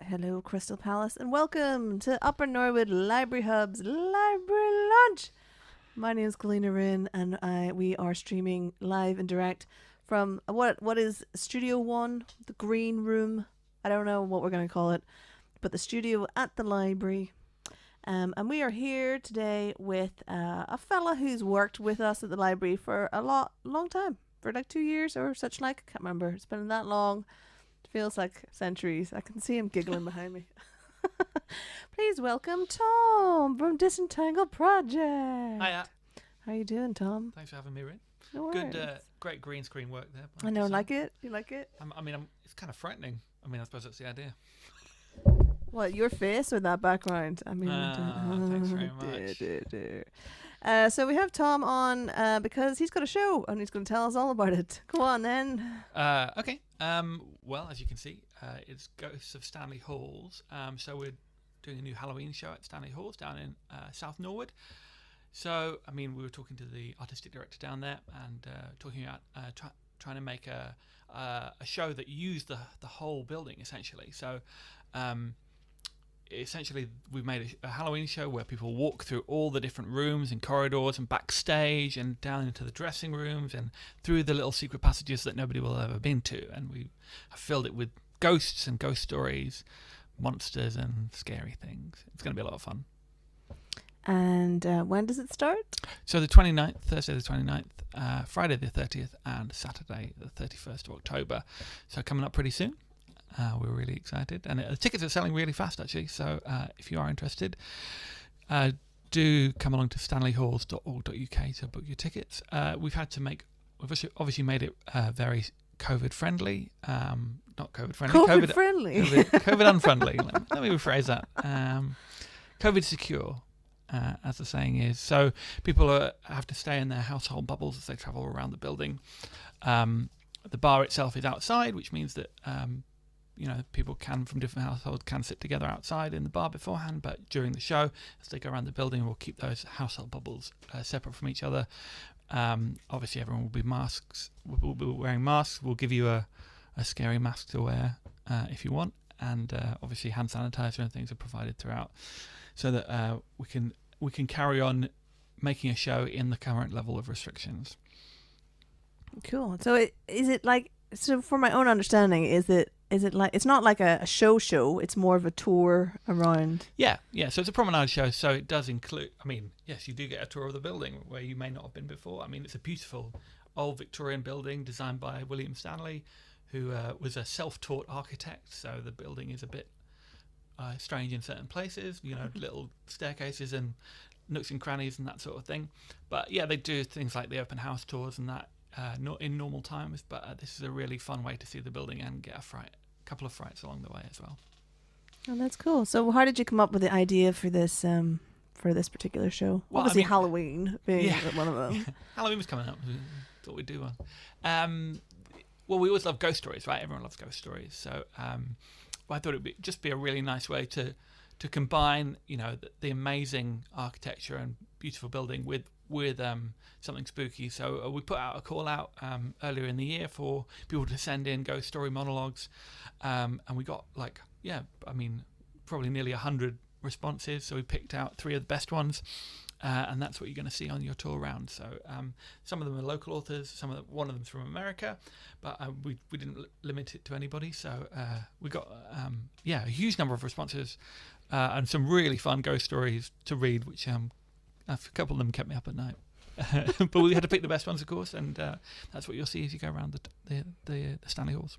Hello, Crystal Palace, and welcome to Upper Norwood Library Hub's Library Lunch. My name is Galina Rin, and we are streaming live and direct from what is Studio 1, the green room. I don't know what we're going to call it, but the studio at the library. And we are here today with a fella who's worked with us at the library for a long time, for like 2 years or such like. I can't remember. It's been that long. Feels like centuries. I can see him giggling behind me. Please welcome Tom from Disentangle Project. Hiya. How you doing, Tom? Thanks for having me, Rin. No Good, worries. great green screen work there. I know, like it? You like it? It's kind of frightening. I suppose that's the idea. What, your face or that background? Thanks very much. So we have Tom on because he's got a show and he's going to tell us all about it. Go on then. Okay. Well, as you can see, it's Ghosts of Stanley Halls. So we're doing a new Halloween show at Stanley Halls down in South Norwood. So, we were talking to the artistic director down there and talking about trying to make a show that used the whole building, essentially. So, essentially, we've made a Halloween show where people walk through all the different rooms and corridors and backstage and down into the dressing rooms and through the little secret passages that nobody will have ever been to. And we have filled it with ghosts and ghost stories, monsters and scary things. It's going to be a lot of fun. And when does it start? So the 29th, Thursday the 29th, Friday the 30th, and Saturday the 31st of October. So coming up pretty soon. We're really excited. And the tickets are selling really fast, actually. So if you are interested, do come along to stanleyhalls.org.uk to book your tickets. We've obviously made it very COVID-friendly. Not COVID-friendly. COVID-friendly. COVID unfriendly. Let me rephrase that. COVID-secure. As the saying is. So people have to stay in their household bubbles as they travel around the building. The bar itself is outside, which means that people from different households can sit together outside in the bar beforehand, but during the show, as they go around the building, we'll keep those household bubbles separate from each other. Obviously, everyone will be masks. We'll be wearing masks. We'll give you a scary mask to wear if you want, and obviously hand sanitizer and things are provided throughout, so that we can carry on making a show in the current level of restrictions. Cool. So so for my own understanding, is it like, it's not like a show, it's more of a tour around? Yeah. So it's a promenade show, so it does include, yes, you do get a tour of the building where you may not have been before. It's a beautiful old Victorian building designed by William Stanley, who was a self-taught architect, so the building is a bit strange in certain places, little staircases and nooks and crannies and that sort of thing. But yeah, they do things like the open house tours and that not in normal times, but this is a really fun way to see the building and get a couple of frights along the way as well. Oh, that's cool. So how did you come up with the idea for this particular show? Well, obviously Halloween being one of them. Halloween was coming up. Thought we'd do one. Well, we always love ghost stories, right? Everyone loves ghost stories. So I thought it would just be a really nice way to combine, the amazing architecture and beautiful building with something spooky. So we put out a call out earlier in the year for people to send in ghost story monologues, and we got probably nearly 100 responses. So we picked out 3 of the best ones, and that's what you're going to see on your tour round. So some of them are local authors, one of them's from America, but we didn't limit it to anybody. So we got a huge number of responses and some really fun ghost stories to read, which a couple of them kept me up at night. But we had to pick the best ones, of course, and that's what you'll see as you go around the Stanley Halls.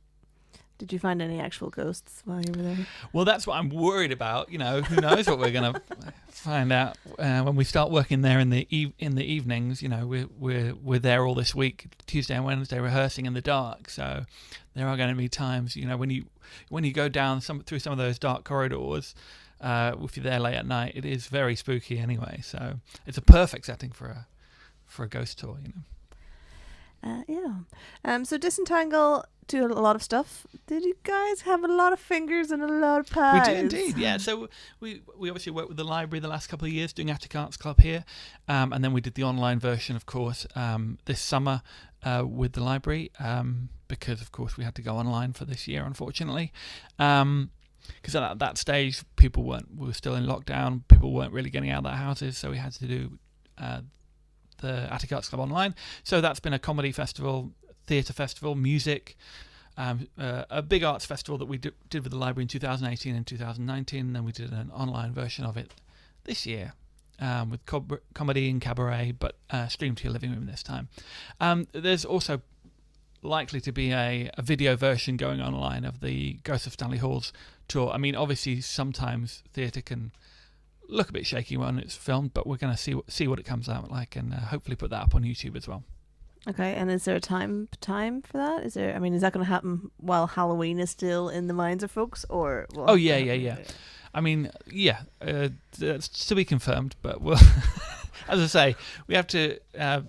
Did you find any actual ghosts while you were there? Well, that's what I'm worried about. Who knows what we're going to find out when we start working there in the evenings. We're there all this week, Tuesday and Wednesday, rehearsing in the dark. So there are going to be times, when you go down through some of those dark corridors. If you're there late at night, it is very spooky anyway. So it's a perfect setting for a ghost tour. So Disentangle do a lot of stuff. Did you guys have a lot of fingers and a lot of pies? We do indeed, yeah. So we obviously worked with the library the last couple of years doing Attic Arts Club here, and then we did the online version, of course, this summer with the library, because of course we had to go online for this year, unfortunately. because at that stage we were still in lockdown. People weren't really getting out of their houses, so we had to do the Attic Arts Club online. So that's been a comedy festival, theatre festival, music, a big arts festival that we did with the library in 2018 and 2019. And then we did an online version of it this year with comedy and cabaret, but streamed to your living room this time. There's also likely to be a video version going online of the Ghost of Stanley Hall's tour. I mean, obviously sometimes theatre can look a bit shaky when it's filmed, but we're going to see what it comes out like, and hopefully put that up on YouTube as well. Okay, and is there a time for that? Is that going to happen while Halloween is still in the minds of folks, or? Oh yeah. I mean, yeah, that's to be confirmed, but we'll, as I say, we have to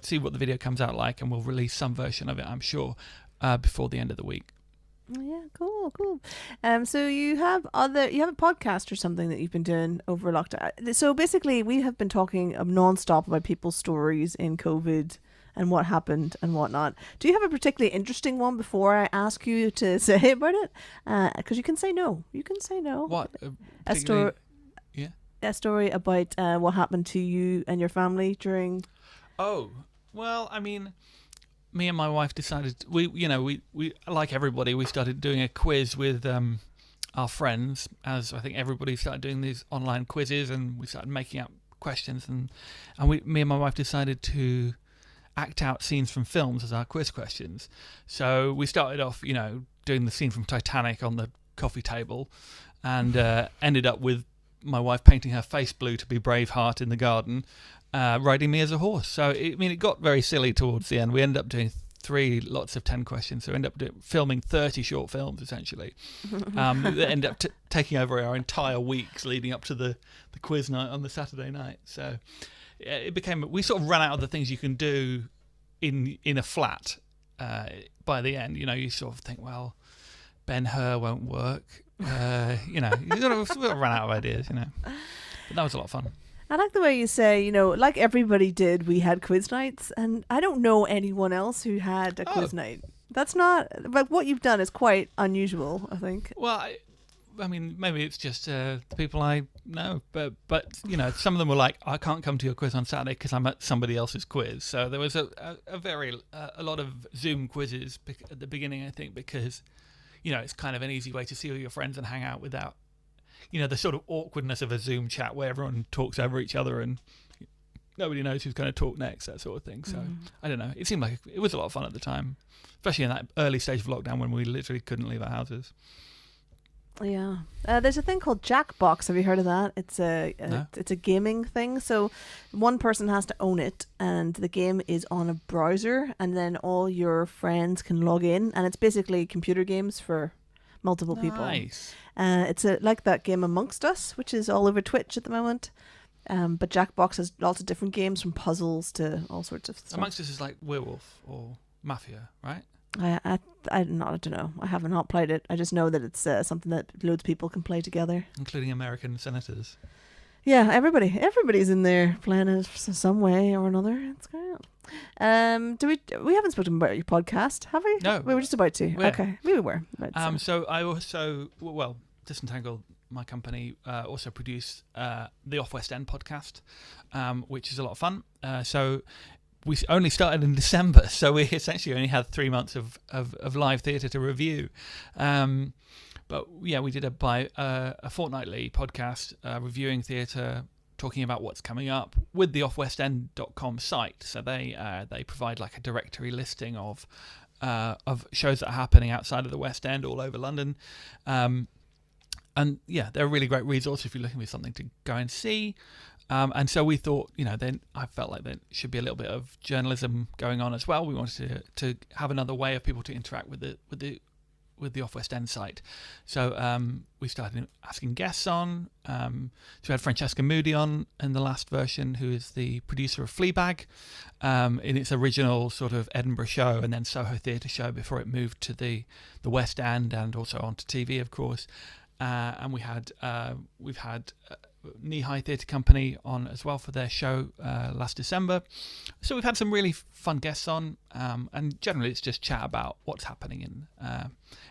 see what the video comes out like, and we'll release some version of it, I'm sure, before the end of the week. Yeah, cool. So you have a podcast or something that you've been doing Overlocked. So basically, we have been talking non-stop about people's stories in COVID and what happened and whatnot. Do you have a particularly interesting one before I ask you to say about it? Because you can say no. What? A story. Yeah. A story about what happened to you and your family during. Oh well, I mean, me and my wife decided we like everybody, we started doing a quiz with our friends, as I think everybody started doing these online quizzes, and we started making up questions, and me and my wife decided to act out scenes from films as our quiz questions. So we started off, doing the scene from Titanic on the coffee table, and ended up with my wife painting her face blue to be Braveheart in the garden, riding me as a horse. So it got very silly towards the end. We ended up doing 3 lots of 10 questions, so we ended up filming 30 short films essentially. That ended up taking over our entire weeks leading up to the quiz night on the Saturday night. So it became, we sort of ran out of the things you can do in a flat by the end. You sort of think, well, Ben-Hur won't work. You sort of ran out of ideas, But that was a lot of fun. I like the way you say, like everybody did, we had quiz nights, and I don't know anyone else who had a quiz night. That's not, but what you've done is quite unusual, I think. Well, I mean, maybe it's just the people I know, but some of them were like, I can't come to your quiz on Saturday because I'm at somebody else's quiz. So there was a lot of Zoom quizzes at the beginning, I think, because it's kind of an easy way to see all your friends and hang out without the sort of awkwardness of a Zoom chat where everyone talks over each other and nobody knows who's going to talk next, that sort of thing. So I don't know, it seemed like it was a lot of fun at the time, especially in that early stage of lockdown when we literally couldn't leave our houses. Yeah, there's a thing called Jackbox. Have you heard of that? It's a gaming thing. So one person has to own it, and the game is on a browser, and then all your friends can log in, and it's basically computer games for multiple people. Nice. It's like that game Amongst Us, which is all over Twitch at the moment. But Jackbox has lots of different games, from puzzles to all sorts of stuff. Amongst Us is like Werewolf or Mafia, right? I don't know. I have not played it. I just know that it's something that loads of people can play together, including American senators. Yeah, everybody's in there playing it some way or another. It's great. We haven't spoken about your podcast, have we? No, we were just about to. Where? Okay, we were. So I also Disentangle, my company, also produced the Off West End podcast, which is a lot of fun. So we only started in December, so we essentially only had 3 months of live theatre to review. But yeah, we did a fortnightly podcast reviewing theatre, talking about what's coming up with the offwestend.com site. So they provide like a directory listing of shows that are happening outside of the West End all over London. And yeah, they're a really great resource if you're looking for something to go and see. And so we thought, then I felt like there should be a little bit of journalism going on as well. We wanted to have another way of people to interact with the Off West End site. So we started asking guests on. So we had Francesca Moody on in the last version, who is the producer of Fleabag, in its original sort of Edinburgh show and then Soho Theatre show before it moved to the West End and also onto TV, of course. And we've had Knee High Theatre Company on as well for their show last December. So we've had some really fun guests on, and generally it's just chat about what's happening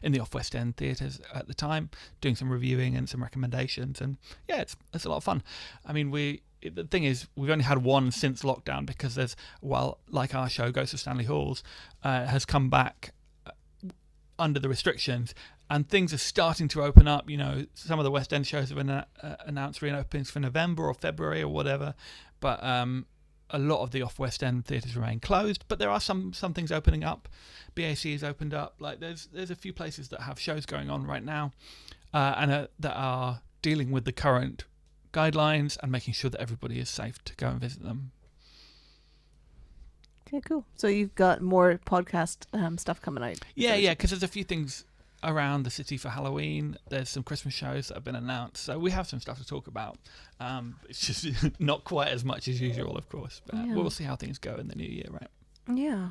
in the off-West End theatres at the time, doing some reviewing and some recommendations, and yeah, it's a lot of fun. I mean, the thing is, we've only had one since lockdown because like our show, Ghosts of Stanley Halls, has come back under the restrictions, and things are starting to open up. You know, some of the West End shows have been announced re-openings for November or February or whatever, but a lot of the off-West End theatres remain closed. But there are some things opening up. BAC has opened up. Like there's a few places that have shows going on right now, and that are dealing with the current guidelines and making sure that everybody is safe to go and visit them. Okay, cool. So you've got more podcast stuff coming out. Yeah, because there's a few things around the city for Halloween. There's some Christmas shows that have been announced, so we have some stuff to talk about. It's just not quite as much as usual, of course, but we'll see how things go in the new year, right? Yeah,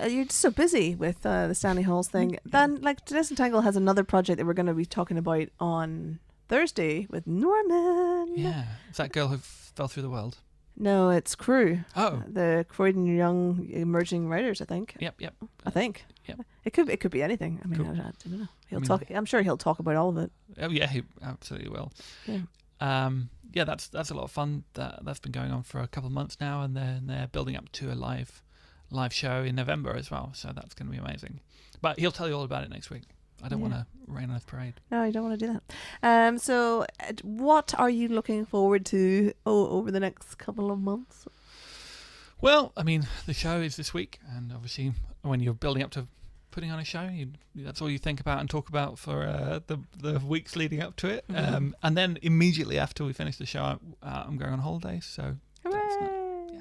you're just so busy with the Stanley Halls thing. Then, like, Disentangle has another project that we're going to be talking about on Thursday with Norman. Yeah, is that girl who fell through the world? No, it's Crew. Oh, the Croydon Young Emerging Writers, I think. Yep. I think. Yep. It could be anything. I mean, Cool. I don't know. Talk. I'm sure he'll talk about all of it. Oh yeah, he absolutely will. Yeah. Yeah, that's a lot of fun. That's been going on for a couple of months now, and then they're building up to a live show in November as well. So that's going to be amazing. But he'll tell you all about it next week. I don't want to rain on his parade. No, you don't want to do that. So what are you looking forward to over the next couple of months? Well, I mean, the show is this week, and obviously when you're building up to putting on a show, that's all you think about and talk about for the weeks leading up to it. Mm-hmm. And then immediately after we finish the show, I'm going on holiday, so Hooray!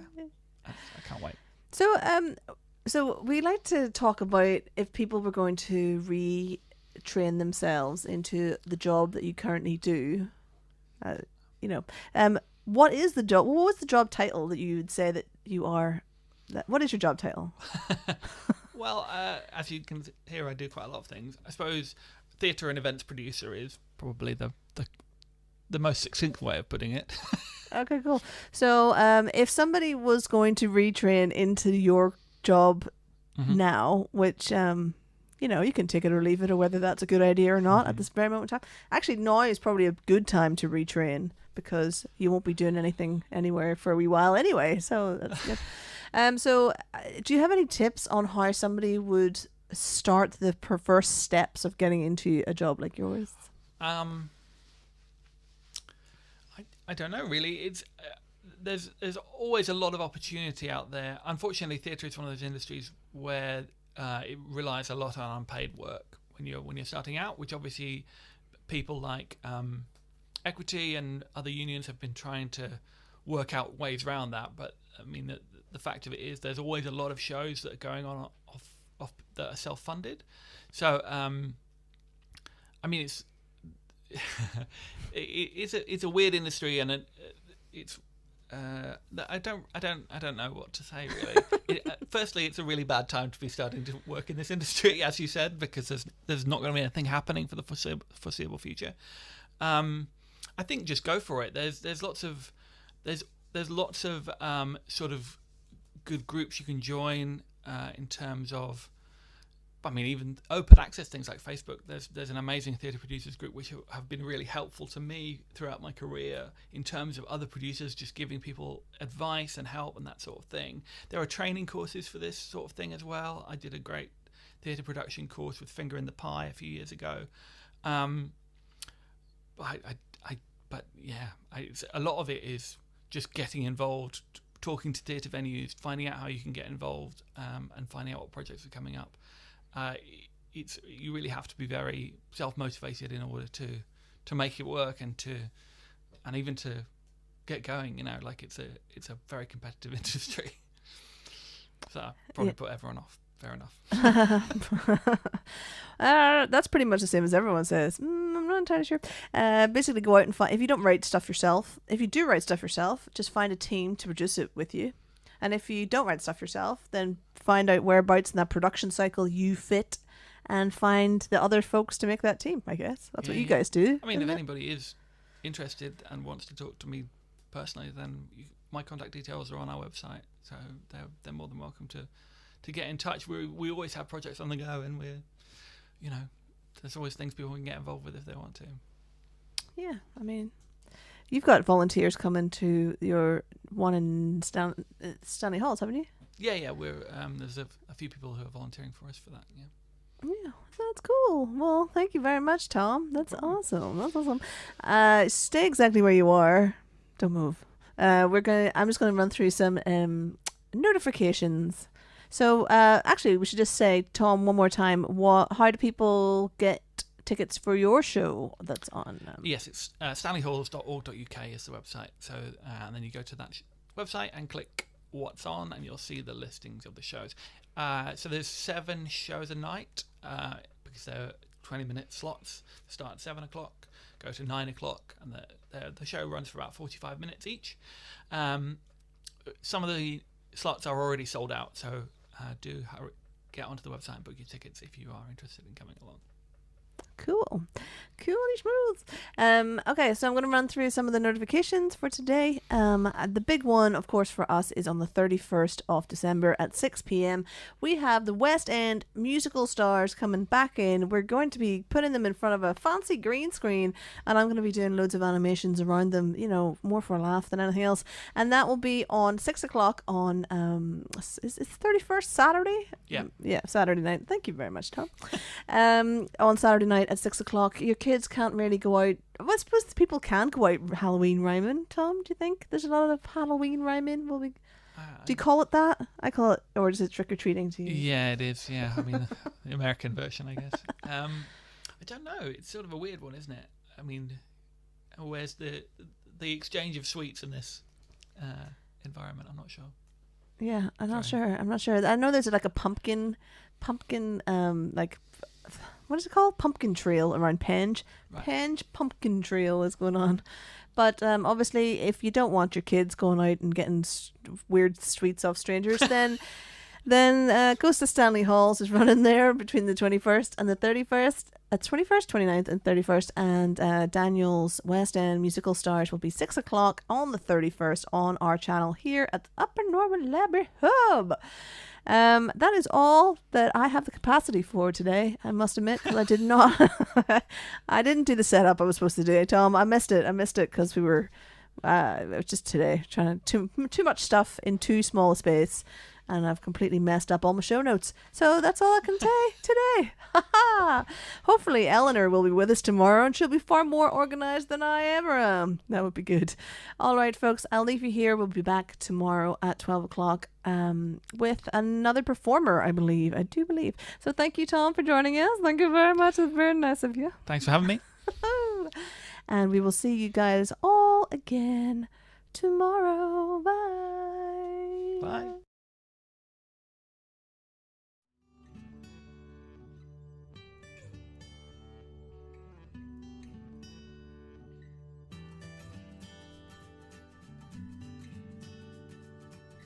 I can't wait. So we like to talk about if people were going to retrain themselves into the job that you currently do. What is the job? What was the job title that you would say that you are? What is your job title? Well, as you can hear, I do quite a lot of things. I suppose theatre and events producer is probably the most succinct way of putting it. Okay, cool. So if somebody was going to retrain into your job now, which you can take it or leave it, or whether that's a good idea or not at this very moment in time. Actually, now is probably a good time to retrain because you won't be doing anything anywhere for a wee while anyway. So that's good. So do you have any tips on how somebody would start the first steps of getting into a job like yours? I don't know really. It's there's always a lot of opportunity out there. Unfortunately, theatre is one of those industries where it relies a lot on unpaid work when you're starting out, which obviously people like Equity and other unions have been trying to work out ways around that. But I mean, the fact of it is, there's always a lot of shows that are going on off that are self-funded. So I mean, it's a weird industry, and it's I don't know what to say really. Firstly, it's a really bad time to be starting to work in this industry, as you said, because there's not going to be anything happening for the foreseeable future. I think just go for it. There's lots of sort of good groups you can join in terms of. I mean, even open access things like Facebook. There's an amazing theatre producers group which have been really helpful to me throughout my career in terms of other producers just giving people advice and help and that sort of thing. There are training courses for this sort of thing as well. I did a great theatre production course with Finger in the Pie a few years ago. But a lot of it is just getting involved, talking to theatre venues, finding out how you can get involved, and finding out what projects are coming up. You really have to be very self-motivated in order to make it work and even to get going. Like it's a very competitive industry. So probably put everyone off. Fair enough. That's pretty much the same as everyone says. I'm not entirely sure. Basically, go out and find. If you don't write stuff yourself, if you do write stuff yourself, just find a team to produce it with you. And if you don't write stuff yourself, then find out whereabouts in that production cycle you fit, and find the other folks to make that team. I guess that's what you guys do. I mean, if anybody is interested and wants to talk to me personally, then my contact details are on our website, so they're more than welcome to get in touch. We always have projects on the go, and there's always things people can get involved with if they want to. Yeah, I mean, you've got volunteers coming to your one in Stanley Halls, haven't you? Yeah. We're there's a few people who are volunteering for us for that. Yeah. Yeah, that's cool. Well, thank you very much, Tom. That's awesome. That's awesome. Stay exactly where you are. Don't move. I'm just gonna run through some notifications. So actually, we should just say, Tom, one more time. How do people get tickets for your show that's on? Yes, it's stanleyhalls.org.uk is the website. So and then you go to that website and click what's on, and you'll see the listings of the shows. So there's 7 shows a night because they're 20-minute slots. Start at 7 o'clock, go to 9 o'clock, and the show runs for about 45 minutes each. Some of the slots are already sold out, so do get onto the website and book your tickets if you are interested in coming along. Cool. Okay, so I'm going to run through some of the notifications for today. The big one, of course, for us is on the 31st of December at 6 p.m. We have the West End musical stars coming back in. We're going to be putting them in front of a fancy green screen, and I'm going to be doing loads of animations around them, more for a laugh than anything else. And that will be on 6 o'clock on, is it 31st Saturday? Yeah. Yeah, Saturday night. Thank you very much, Tom. On Saturday night at 6 o'clock. Your kids can't really go out. Well, I suppose people can go out Halloween rhyming. Tom, do you think there's a lot of Halloween rhyming? Do you call it that? I call it, or is it trick or treating to you? Yeah, it is. Yeah, I mean the American version, I guess. I don't know. It's sort of a weird one, isn't it? I mean, where's the exchange of sweets in this environment? I'm not sure. Yeah, I'm not sure. I know there's like a pumpkin, like, what is it called? Pumpkin trail around Penge. Right. Penge pumpkin trail is going on. But obviously, if you don't want your kids going out and getting weird sweets off strangers, then Goes to Stanley Halls is running there between the 21st and the 31st. 21st, 29th and 31st. And Daniel's West End Musical Stars will be 6 o'clock on the 31st on our channel here at the Upper Norwood Library Hub. That is all that I have the capacity for today, I must admit, because I did not I didn't do the setup I was supposed to do, Tom. I missed it because we were it was just today trying to too much stuff in too small a space, and I've completely messed up all my show notes. So that's all I can say today. Hopefully Eleanor will be with us tomorrow, and she'll be far more organised than I ever am. That would be good. All right, folks, I'll leave you here. We'll be back tomorrow at 12 o'clock with another performer, I do believe. So thank you, Tom, for joining us. Thank you very much. It's very nice of you. Thanks for having me. And we will see you guys all again tomorrow. Bye. Bye.